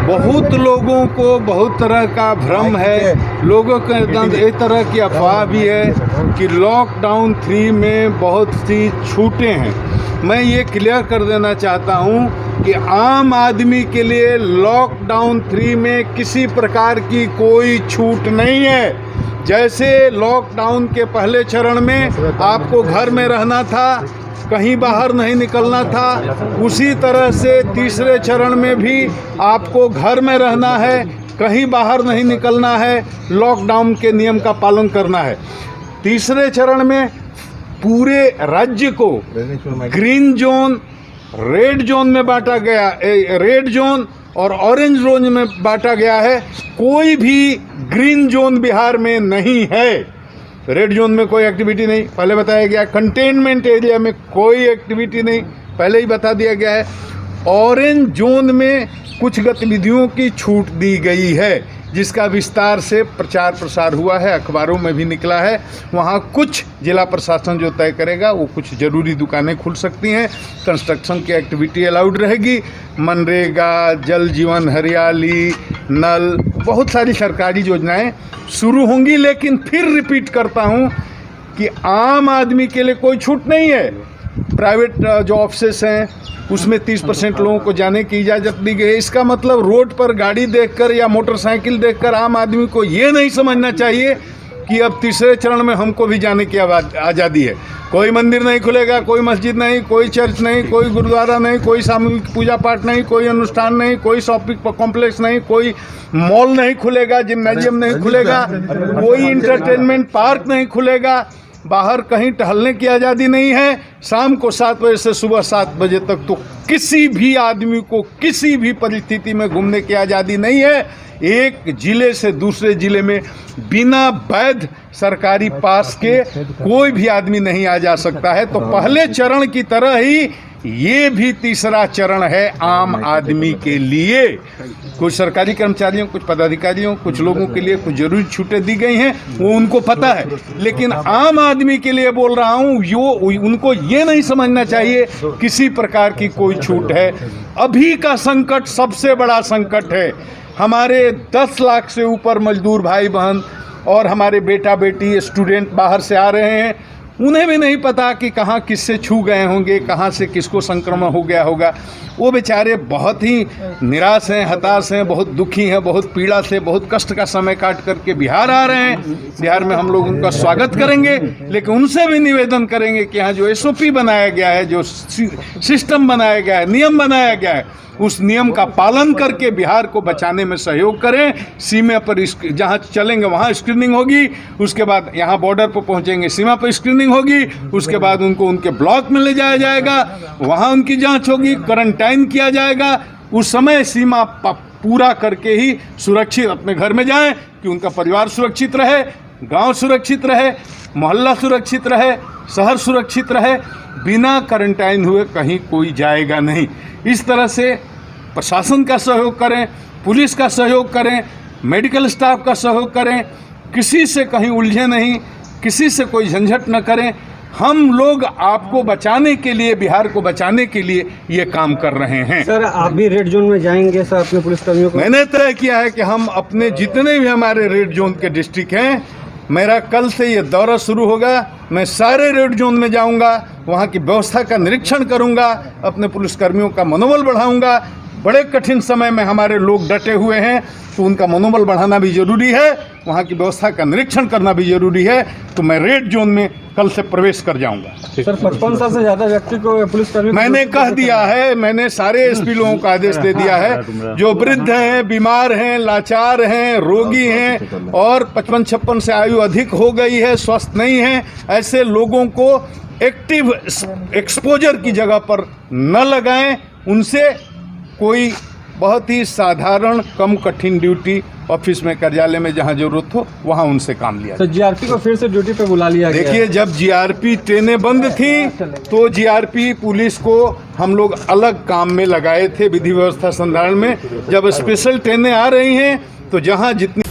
बहुत लोगों को बहुत तरह का भ्रम है, लोगों के अंदर एक तरह की अफवाह भी है कि लॉकडाउन 3 में बहुत सी छूटें हैं। मैं ये क्लियर कर देना चाहता हूँ कि आम आदमी के लिए लॉकडाउन 3 में किसी प्रकार की कोई छूट नहीं है। जैसे लॉकडाउन के पहले चरण में आपको घर में रहना था, कहीं बाहर नहीं निकलना था, उसी तरह से तीसरे चरण में भी आपको घर में रहना है, कहीं बाहर नहीं निकलना है, लॉकडाउन के नियम का पालन करना है। तीसरे चरण में पूरे राज्य को ग्रीन जोन, रेड जोन में बांटा गया, रेड जोन और ऑरेंज जोन में बांटा गया है। कोई भी ग्रीन जोन बिहार में नहीं है। रेड जोन में कोई एक्टिविटी नहीं, पहले बताया गया। कंटेनमेंट एरिया में कोई एक्टिविटी नहीं, पहले ही बता दिया गया है। ऑरेंज जोन में कुछ गतिविधियों की छूट दी गई है, जिसका विस्तार से प्रचार प्रसार हुआ है, अखबारों में भी निकला है। वहाँ कुछ जिला प्रशासन जो तय करेगा, वो कुछ ज़रूरी दुकानें खुल सकती हैं, कंस्ट्रक्शन की एक्टिविटी अलाउड रहेगी। मनरेगा, जल जीवन हरियाली, नल, बहुत सारी सरकारी योजनाएं शुरू होंगी। लेकिन फिर रिपीट करता हूं कि आम आदमी के लिए कोई छूट नहीं है। प्राइवेट जो ऑफिसेस हैं उसमें 30% लोगों को जाने की इजाज़त दी गई है। इसका मतलब रोड पर गाड़ी देखकर या मोटरसाइकिल देखकर आम आदमी को ये नहीं समझना चाहिए कि अब तीसरे चरण में हमको भी जाने की आज़ादी है। कोई मंदिर नहीं खुलेगा, कोई मस्जिद नहीं, कोई चर्च नहीं, कोई गुरुद्वारा नहीं, कोई सामूहिक पूजा पाठ नहीं, कोई अनुष्ठान नहीं, कोई शॉपिंग कॉम्प्लेक्स नहीं, कोई मॉल नहीं खुलेगा, जिम्नाजियम नहीं खुलेगा, कोई इंटरटेनमेंट पार्क नहीं खुलेगा, बाहर कहीं टहलने की आज़ादी नहीं है। शाम को 7 बजे से सुबह 7 बजे तक तो किसी भी आदमी को किसी भी परिस्थिति में घूमने की आज़ादी नहीं है। एक जिले से दूसरे जिले में बिना वैध सरकारी पास के कोई भी आदमी नहीं आ जा सकता है। तो पहले चरण की तरह ही ये भी तीसरा चरण है आम आदमी के लिए। कुछ सरकारी कर्मचारियों, कुछ पदाधिकारियों, कुछ लोगों के लिए कुछ जरूरी छूटें दी गई हैं, वो उनको पता है। लेकिन आम आदमी के लिए बोल रहा हूँ, उनको ये नहीं समझना चाहिए किसी प्रकार की कोई छूट है। अभी का संकट सबसे बड़ा संकट है। हमारे 10 लाख से ऊपर मजदूर भाई बहन और हमारे बेटा बेटी स्टूडेंट बाहर से आ रहे हैं। उन्हें भी नहीं पता कि कहाँ किससे छू गए होंगे, कहाँ से किसको संक्रमण हो गया होगा। वो बेचारे बहुत ही निराश हैं, हताश हैं, बहुत दुखी हैं, बहुत पीड़ा से, बहुत कष्ट का समय काट करके बिहार आ रहे हैं। बिहार में हम लोग उनका स्वागत करेंगे, लेकिन उनसे भी निवेदन करेंगे कि यहाँ जो SOP बनाया गया है, जो सिस्टम बनाया गया है, नियम बनाया गया है, उस नियम का पालन करके बिहार को बचाने में सहयोग करें। सीमा पर जहाँ चलेंगे वहाँ स्क्रीनिंग होगी, उसके बाद यहाँ बॉर्डर पर पहुँचेंगे सीमा पर स्क्रीनिंग होगी, उसके बाद उनको उनके ब्लॉक में ले जाया जाएगा, वहाँ उनकी जांच होगी, क्वारंटाइन किया जाएगा। उस समय सीमा पूरा करके ही सुरक्षित अपने घर में जाएं कि उनका परिवार सुरक्षित रहे, गांव सुरक्षित रहे, मोहल्ला सुरक्षित रहे, शहर सुरक्षित रहे। बिना क्वारंटाइन हुए कहीं कोई जाएगा नहीं। इस तरह से प्रशासन का सहयोग करें, पुलिस का सहयोग करें, मेडिकल स्टाफ का सहयोग करें, किसी से कहीं उलझे नहीं, किसी से कोई झंझट न करें। हम लोग आपको बचाने के लिए, बिहार को बचाने के लिए ये काम कर रहे हैं। सर, आप भी रेड जोन में जाएंगे सर अपने पुलिसकर्मियों को? मैंने तय किया है कि हम अपने जितने भी हमारे रेड जोन के डिस्ट्रिक्ट हैं, मेरा कल से ये दौरा शुरू होगा। मैं सारे रेड जोन में जाऊंगा, वहाँ की व्यवस्था का निरीक्षण करूंगा, अपने पुलिसकर्मियों का मनोबल बढ़ाऊंगा। बड़े कठिन समय में हमारे लोग डटे हुए हैं, तो उनका मनोबल बढ़ाना भी ज़रूरी है, वहाँ की व्यवस्था का निरीक्षण करना भी ज़रूरी है। तो मैं रेड जोन में कल से प्रवेश कर जाऊंगा। सर, 55 साल से ज़्यादा व्यक्ति को पुलिसकर्मी मैंने कह दिया है, मैंने सारे SP लोगों को आदेश दे दिया है, जो वृद्ध हैं, बीमार हैं, लाचार हैं, रोगी हैं और 55-56 से आयु अधिक हो गई है, स्वस्थ नहीं है, ऐसे लोगों को एक्टिव एक्सपोजर की जगह पर न लगाएं। उनसे कोई बहुत ही साधारण कम कठिन ड्यूटी ऑफिस में, कार्यालय में जहां जरूरत हो वहां उनसे काम लिया। तो GRP को फिर से ड्यूटी पे बुला लिया गया। देखिए, जब GRP ट्रेनें बंद थी तो GRP पुलिस को हम लोग अलग काम में लगाए थे, विधि व्यवस्था संधारण में। जब स्पेशल ट्रेनें आ रही हैं तो जहां जितनी